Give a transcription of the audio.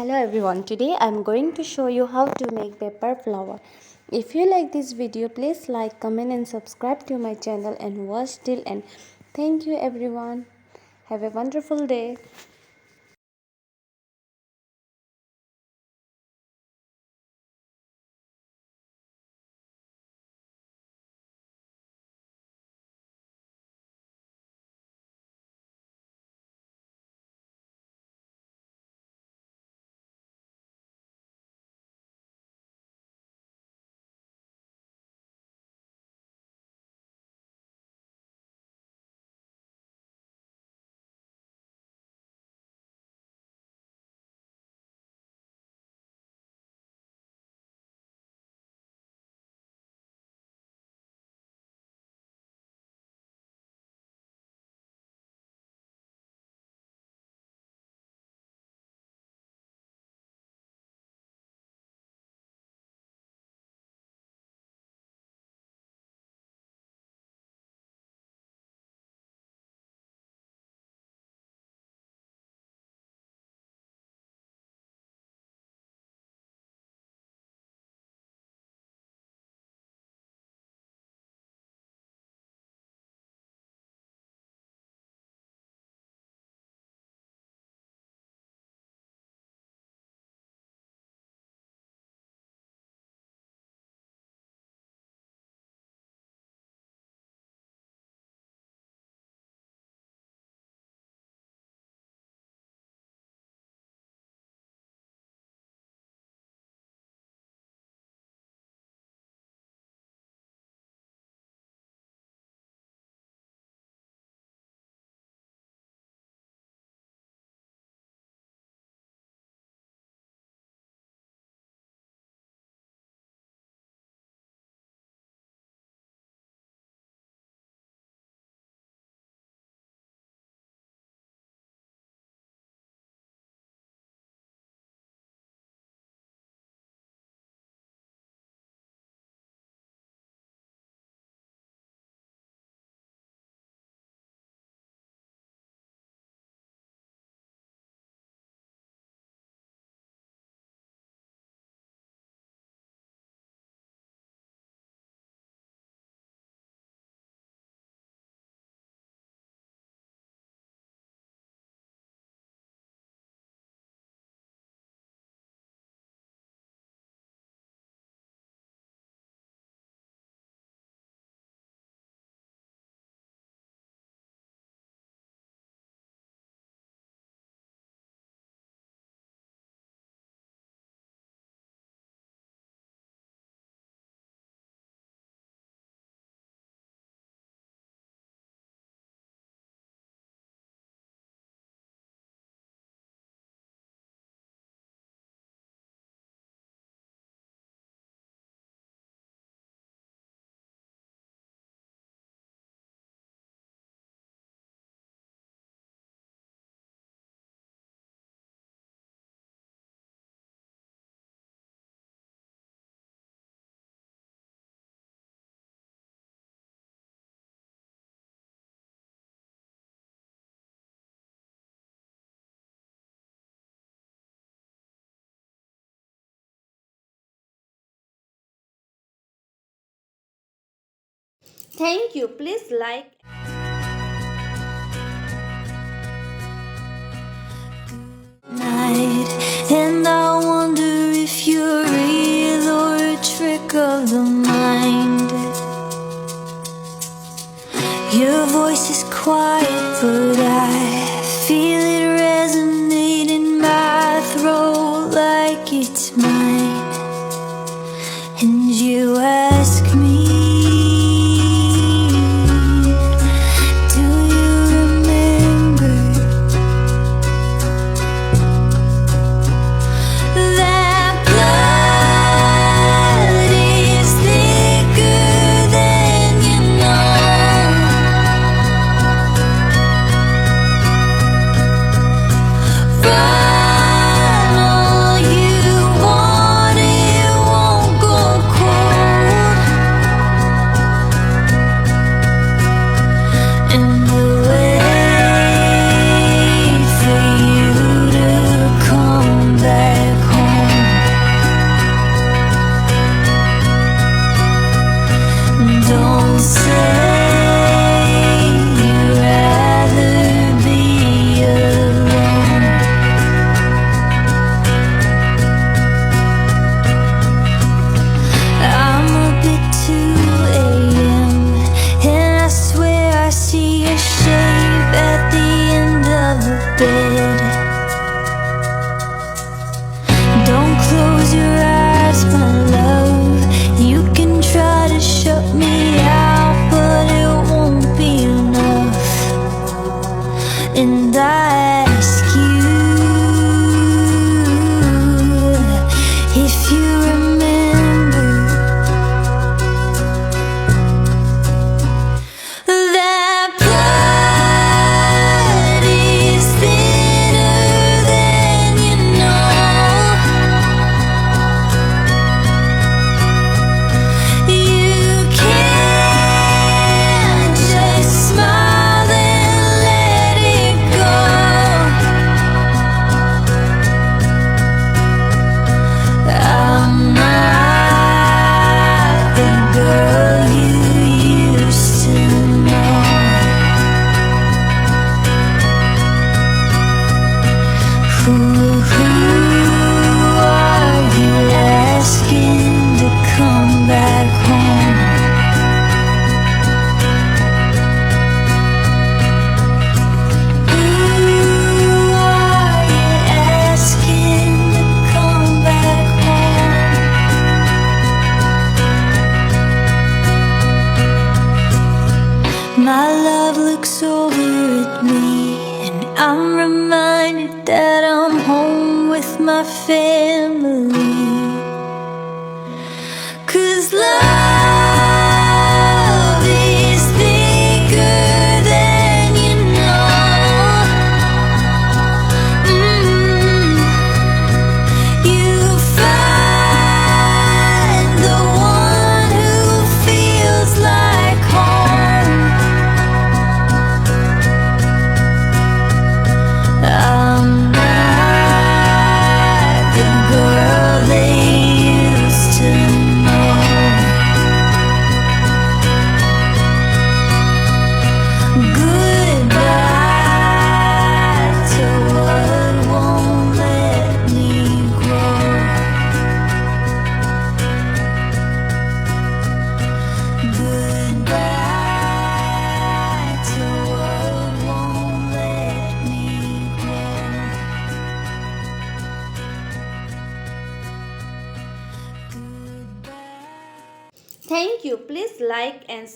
Hello everyone, today I'm going to show you how to make paper flower. If you like this video, please like, comment and subscribe to my channel and watch till end. Thank you everyone. Have a wonderful day. Thank you. Please like. Night, and I wonder if you're real or a trick of the mind. Your voice is quiet, but I feel it resonate in my throat like it's mine. And you ask me, do you remember that blood is thicker than you know? Run all you want. family. 'Cause love is bigger than you know. You find the one who feels like home. I'm not the girl they used to know. Goodbye to what won't let me grow. Goodbye to what won't let me grow. Goodbye. Thank you. Please like and